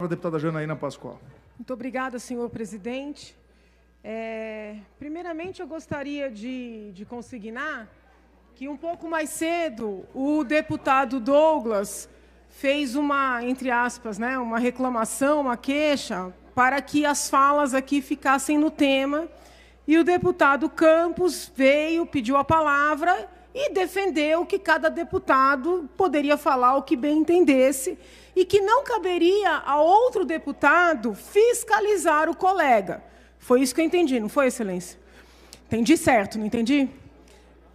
A deputada Janaína Pascoal. Muito obrigada, senhor presidente. Primeiramente, eu gostaria de consignar que um pouco mais cedo o deputado Douglas fez uma, entre aspas, né, uma reclamação, uma queixa, para que as falas aqui ficassem no tema, e o deputado Campos veio, pediu a palavra e defendeu que cada deputado poderia falar o que bem entendesse e que não caberia a outro deputado fiscalizar o colega. Foi isso que eu entendi, não foi, excelência? Entendi certo, não entendi?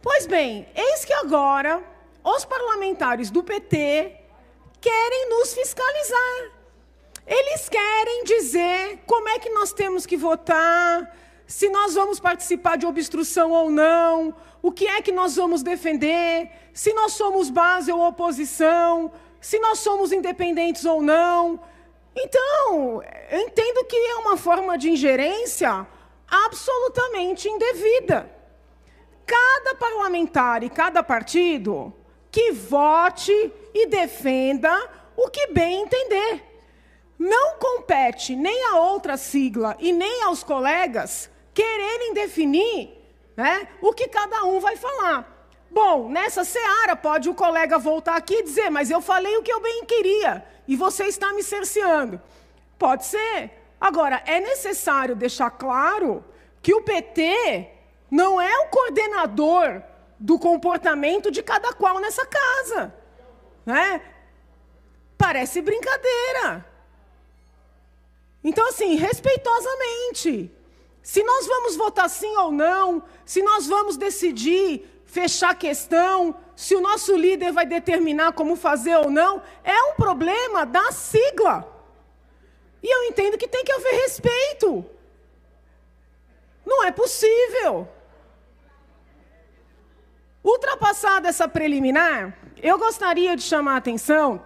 Pois bem, eis que agora os parlamentares do PT querem nos fiscalizar. Eles querem dizer como é que nós temos que votar, se nós vamos participar de obstrução ou não, o que é que nós vamos defender, se nós somos base ou oposição, se nós somos independentes ou não. Então, eu entendo que é uma forma de ingerência absolutamente indevida. Cada parlamentar e cada partido que vote e defenda o que bem entender. Não compete nem a outra sigla e nem aos colegas quererem definir, né, o que cada um vai falar. Bom, nessa seara pode o colega voltar aqui e dizer, mas eu falei o que eu bem queria e você está me cerceando. Pode ser. Agora, é necessário deixar claro que o PT não é o coordenador do comportamento de cada qual nessa casa, né? Parece brincadeira. Então, assim, respeitosamente, se nós vamos votar sim ou não, se nós vamos decidir fechar a questão, se o nosso líder vai determinar como fazer ou não, é um problema da sigla. E eu entendo que tem que haver respeito. Não é possível. Ultrapassada essa preliminar, eu gostaria de chamar a atenção.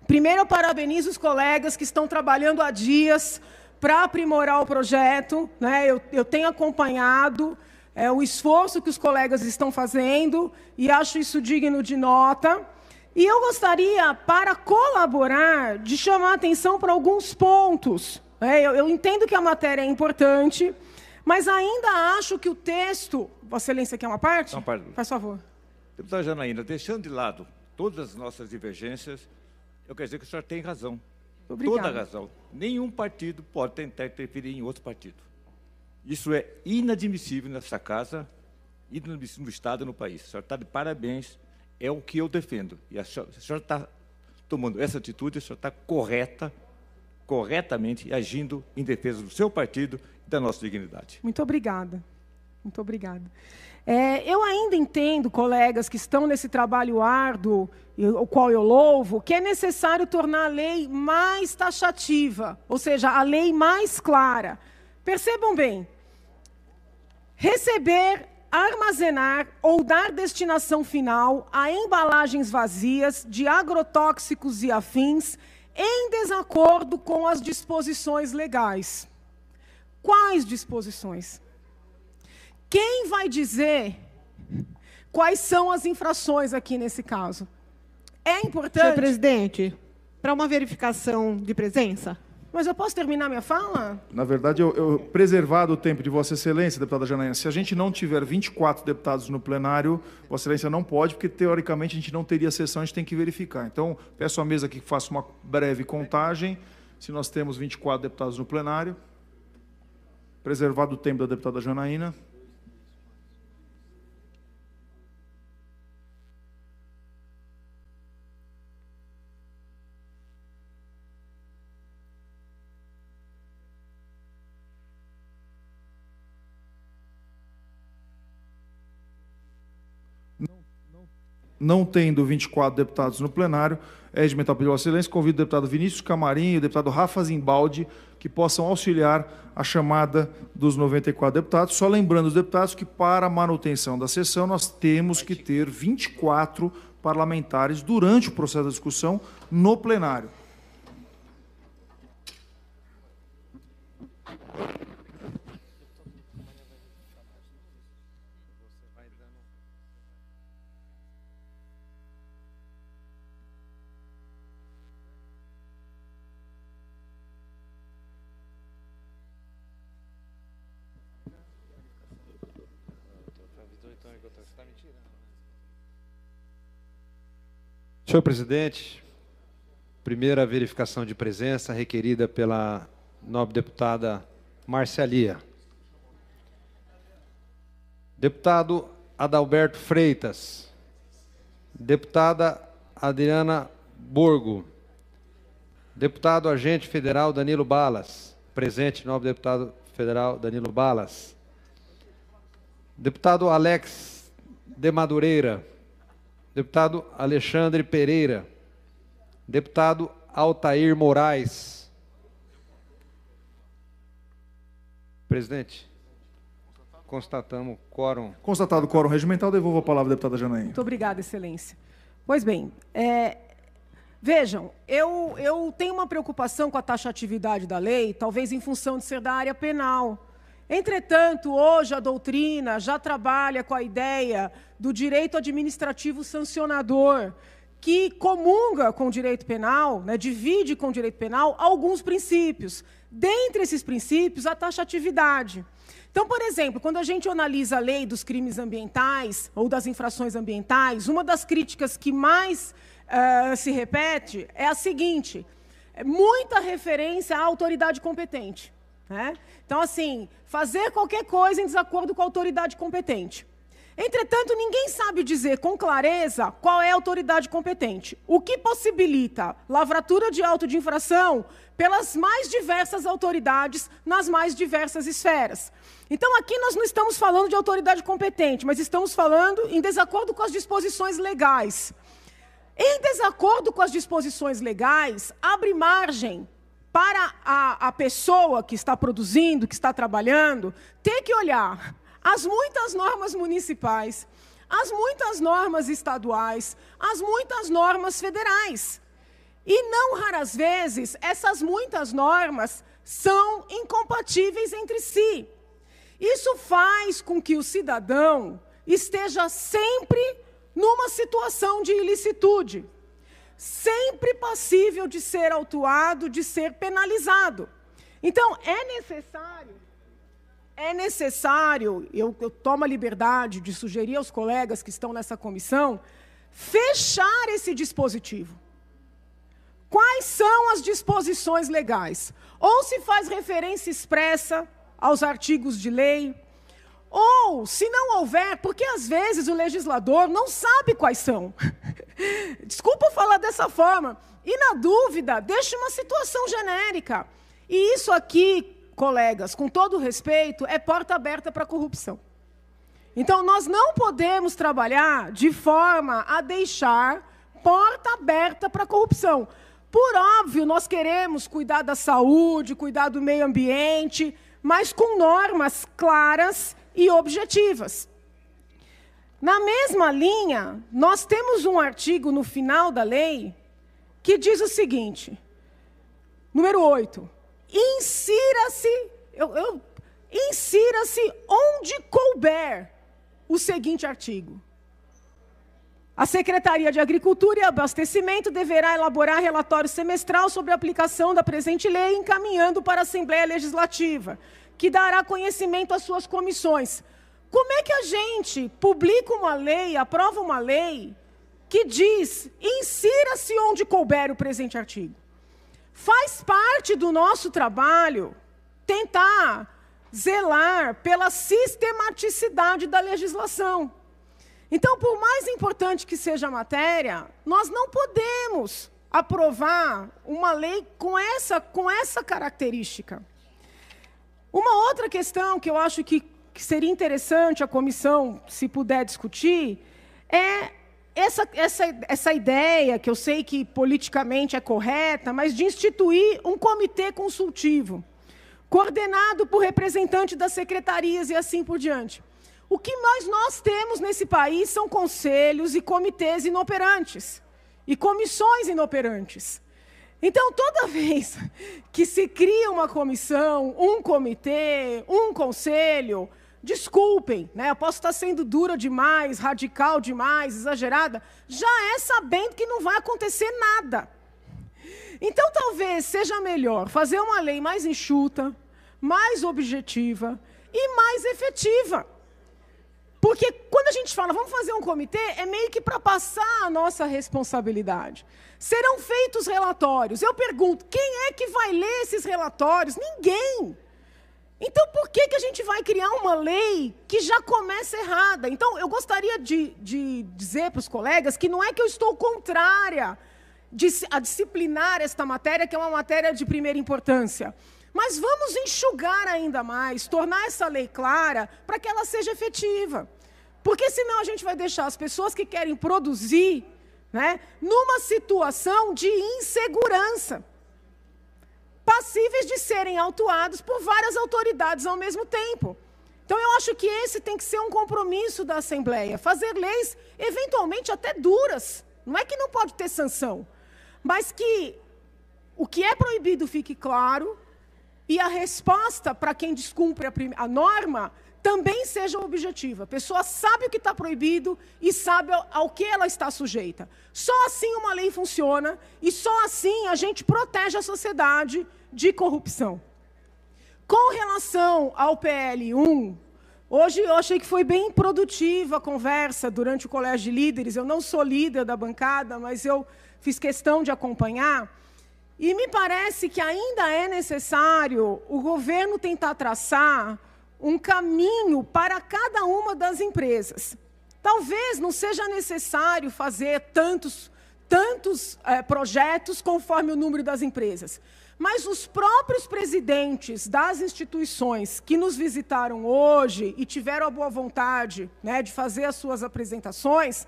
Primeiro, eu parabenizo os colegas que estão trabalhando há dias para aprimorar o projeto, né? Eu tenho acompanhado o esforço que os colegas estão fazendo e acho isso digno de nota. E eu gostaria, para colaborar, de chamar a atenção para alguns pontos. Eu entendo que a matéria é importante, mas ainda acho que o texto... Vossa Excelência quer uma parte? Uma parte. Faz favor. Deputada Janaína, deixando de lado todas as nossas divergências, eu quero dizer que o senhor tem razão. Obrigada. Toda a razão. Nenhum partido pode tentar interferir em outro partido. Isso é inadmissível nessa casa, inadmissível no Estado e no país. O senhor está de parabéns, é o que eu defendo. E a senhora está tomando essa atitude, a senhora está corretamente agindo em defesa do seu partido e da nossa dignidade. Muito obrigada. Muito obrigada. Eu ainda entendo, colegas que estão nesse trabalho árduo, o qual eu louvo, que é necessário tornar a lei mais taxativa, ou seja, a lei mais clara. Percebam bem, receber, armazenar ou dar destinação final a embalagens vazias de agrotóxicos e afins em desacordo com as disposições legais. Quais disposições? Quem vai dizer quais são as infrações aqui nesse caso? É importante... Senhor presidente, para uma verificação de presença... Mas eu posso terminar minha fala? Na verdade, preservado o tempo de Vossa Excelência, deputada Janaína, se a gente não tiver 24 deputados no plenário, Vossa Excelência não pode, porque, teoricamente, a gente não teria sessão, a gente tem que verificar. Então, peço à mesa que faça uma breve contagem, se nós temos 24 deputados no plenário. Preservado o tempo da deputada Janaína. Não tendo 24 deputados no plenário, é regimental pedir Vossa Excelência, convido o deputado Vinícius Camarim e o deputado Rafa Zimbaldi que possam auxiliar a chamada dos 94 deputados. Só lembrando os deputados que, para a manutenção da sessão, nós temos que ter 24 parlamentares durante o processo da discussão no plenário. Senhor presidente, primeira verificação de presença requerida pela nobre deputada Márcia Lia. Deputado Adalberto Freitas. Deputada Adriana Borgo. Deputado Agente Federal Danilo Balas. Presente, nobre deputado federal Danilo Balas. Deputado Alex de Madureira. Deputado Alexandre Pereira. Deputado Altair Moraes. Presidente, constatamos quórum. Constatado o quórum regimental, devolvo a palavra à deputada Janaína. Muito obrigada, excelência. Pois bem, vejam, eu tenho uma preocupação com a taxatividade da lei, talvez em função de ser da área penal. Entretanto, hoje a doutrina já trabalha com a ideia do direito administrativo sancionador, que comunga com o direito penal, né, divide com o direito penal alguns princípios. Dentre esses princípios, a taxatividade. Então, por exemplo, quando a gente analisa a lei dos crimes ambientais ou das infrações ambientais, uma das críticas que mais se repete é a seguinte: muita referência à autoridade competente. Né? Então, assim, fazer qualquer coisa em desacordo com a autoridade competente. Entretanto, ninguém sabe dizer com clareza qual é a autoridade competente, o que possibilita lavratura de auto de infração pelas mais diversas autoridades nas mais diversas esferas. Então, aqui nós não estamos falando de autoridade competente, mas estamos falando em desacordo com as disposições legais. Em desacordo com as disposições legais, abre margem para a pessoa que está produzindo, que está trabalhando, ter que olhar as muitas normas municipais, as muitas normas estaduais, as muitas normas federais. E não raras vezes, essas muitas normas são incompatíveis entre si. Isso faz com que o cidadão esteja sempre numa situação de ilicitude, sempre passível de ser autuado, de ser penalizado. Então, é necessário, eu tomo a liberdade de sugerir aos colegas que estão nessa comissão, fechar esse dispositivo. Quais são as disposições legais? Ou se faz referência expressa aos artigos de lei, ou, se não houver, porque às vezes o legislador não sabe quais são. Desculpa falar dessa forma. E, na dúvida, deixa uma situação genérica. E isso aqui, colegas, com todo respeito, é porta aberta para a corrupção. Então, nós não podemos trabalhar de forma a deixar porta aberta para a corrupção. Por óbvio, nós queremos cuidar da saúde, cuidar do meio ambiente, mas com normas claras e objetivas. Na mesma linha, nós temos um artigo no final da lei que diz o seguinte, número 8, insira-se onde couber o seguinte artigo. A Secretaria de Agricultura e Abastecimento deverá elaborar relatório semestral sobre a aplicação da presente lei, encaminhando para a Assembleia Legislativa, que dará conhecimento às suas comissões. Como é que a gente publica uma lei, aprova uma lei, que diz, insira-se onde couber o presente artigo? Faz parte do nosso trabalho tentar zelar pela sistematicidade da legislação. Então, por mais importante que seja a matéria, nós não podemos aprovar uma lei com essa característica. Uma outra questão que eu acho que seria interessante a comissão, se puder discutir, é essa ideia, que eu sei que politicamente é correta, mas de instituir um comitê consultivo, coordenado por representante das secretarias e assim por diante. O que nós temos nesse país são conselhos e comitês inoperantes, e comissões inoperantes. Então, toda vez que se cria uma comissão, um comitê, um conselho, desculpem, né, eu posso estar sendo dura demais, radical demais, exagerada, já é sabendo que não vai acontecer nada. Então, talvez seja melhor fazer uma lei mais enxuta, mais objetiva e mais efetiva. Porque quando a gente fala, vamos fazer um comitê, é meio que para passar a nossa responsabilidade. Serão feitos relatórios. Eu pergunto, quem é que vai ler esses relatórios? Ninguém. Então, por que a gente vai criar uma lei que já começa errada? Então, eu gostaria de dizer para os colegas que não é que eu estou contrária a disciplinar esta matéria, que é uma matéria de primeira importância. Mas vamos enxugar ainda mais, tornar essa lei clara para que ela seja efetiva. Porque senão a gente vai deixar as pessoas que querem produzir, né, numa situação de insegurança, passíveis de serem autuados por várias autoridades ao mesmo tempo. Então, eu acho que esse tem que ser um compromisso da Assembleia, fazer leis, eventualmente, até duras. Não é que não pode ter sanção, mas que o que é proibido fique claro e a resposta para quem descumpre a norma também seja objetiva. A pessoa sabe o que está proibido e sabe ao que ela está sujeita. Só assim uma lei funciona e só assim a gente protege a sociedade de corrupção. Com relação ao PL1, hoje eu achei que foi bem produtiva a conversa durante o Colégio de Líderes. Eu não sou líder da bancada, mas eu fiz questão de acompanhar. E me parece que ainda é necessário o governo tentar traçar um caminho para cada uma das empresas. Talvez não seja necessário fazer tantos projetos conforme o número das empresas. Mas os próprios presidentes das instituições que nos visitaram hoje e tiveram a boa vontade, né, de fazer as suas apresentações,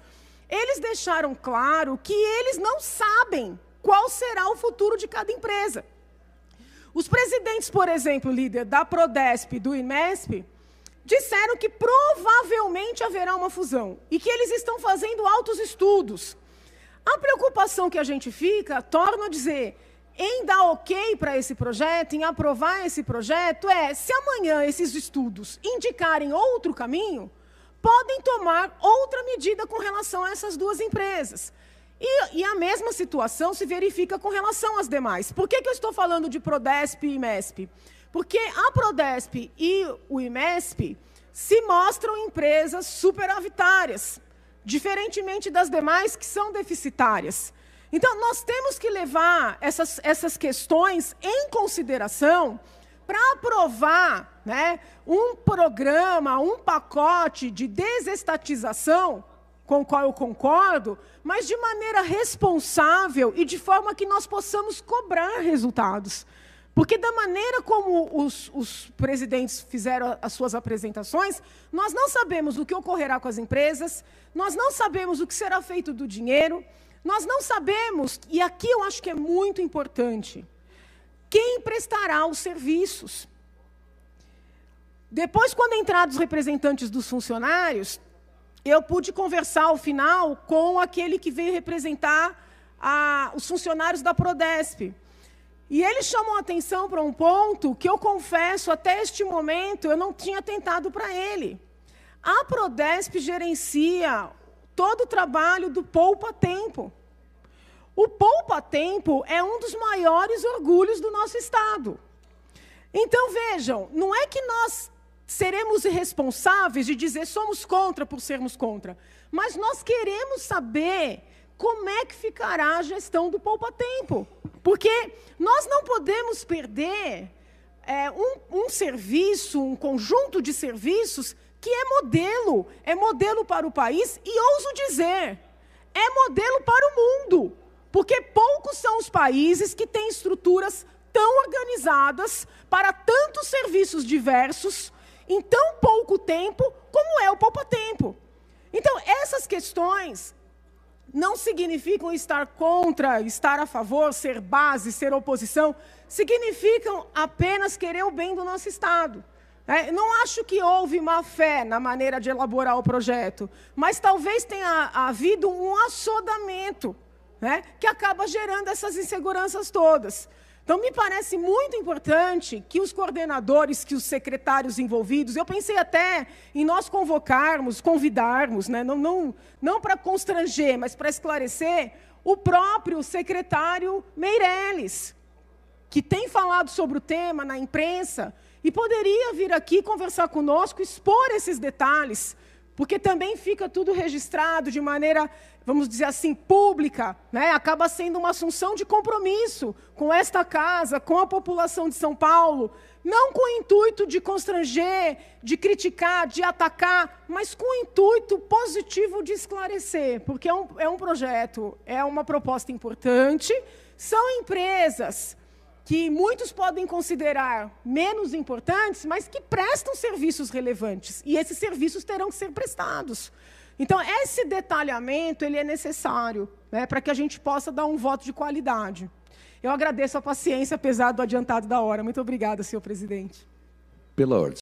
eles deixaram claro que eles não sabem qual será o futuro de cada empresa. Os presidentes, por exemplo, líder da Prodesp e do IMESP, disseram que provavelmente haverá uma fusão e que eles estão fazendo altos estudos. A preocupação que a gente fica, torno a dizer, em dar ok para esse projeto, em aprovar esse projeto, se amanhã esses estudos indicarem outro caminho, podem tomar outra medida com relação a essas duas empresas. E a mesma situação se verifica com relação às demais. Por que eu estou falando de Prodesp e IMESP? Porque a Prodesp e o IMESP se mostram empresas superavitárias, diferentemente das demais que são deficitárias. Então, nós temos que levar essas questões em consideração para aprovar, né, um programa, um pacote de desestatização, com o qual eu concordo, mas de maneira responsável e de forma que nós possamos cobrar resultados. Porque da maneira como os presidentes fizeram as suas apresentações, nós não sabemos o que ocorrerá com as empresas, nós não sabemos o que será feito do dinheiro, nós não sabemos, e aqui eu acho que é muito importante, quem prestará os serviços. Depois, quando entraram os representantes dos funcionários, eu pude conversar, ao final, com aquele que veio representar os funcionários da Prodesp. E ele chamou a atenção para um ponto que eu confesso, até este momento, eu não tinha atentado para ele. A Prodesp gerencia todo o trabalho do poupa-tempo. O poupa-tempo é um dos maiores orgulhos do nosso Estado. Então, vejam, não é que nós seremos irresponsáveis de dizer somos contra por sermos contra, mas nós queremos saber como é que ficará a gestão do poupa-tempo. Porque nós não podemos perder um serviço, um conjunto de serviços que é modelo para o país e, ouso dizer, é modelo para o mundo. Porque poucos são os países que têm estruturas tão organizadas para tantos serviços diversos em tão pouco tempo como é o poupa-tempo. Então, essas questões não significam estar contra, estar a favor, ser base, ser oposição, significam apenas querer o bem do nosso Estado. Não acho que houve má fé na maneira de elaborar o projeto, mas talvez tenha havido um assodamento, né, que acaba gerando essas inseguranças todas. Então, me parece muito importante que os coordenadores, que os secretários envolvidos, eu pensei até em nós convidarmos, né, não para constranger, mas para esclarecer, o próprio secretário Meirelles, que tem falado sobre o tema na imprensa, e poderia vir aqui conversar conosco, expor esses detalhes, porque também fica tudo registrado de maneira, vamos dizer assim, pública, né? Acaba sendo uma assunção de compromisso com esta casa, com a população de São Paulo, não com o intuito de constranger, de criticar, de atacar, mas com o intuito positivo de esclarecer, porque é um projeto, é uma proposta importante, são empresas que muitos podem considerar menos importantes, mas que prestam serviços relevantes, e esses serviços terão que ser prestados. Então, esse detalhamento ele é necessário, né, para que a gente possa dar um voto de qualidade. Eu agradeço a paciência, apesar do adiantado da hora. Muito obrigada, senhor presidente. Pela ordem.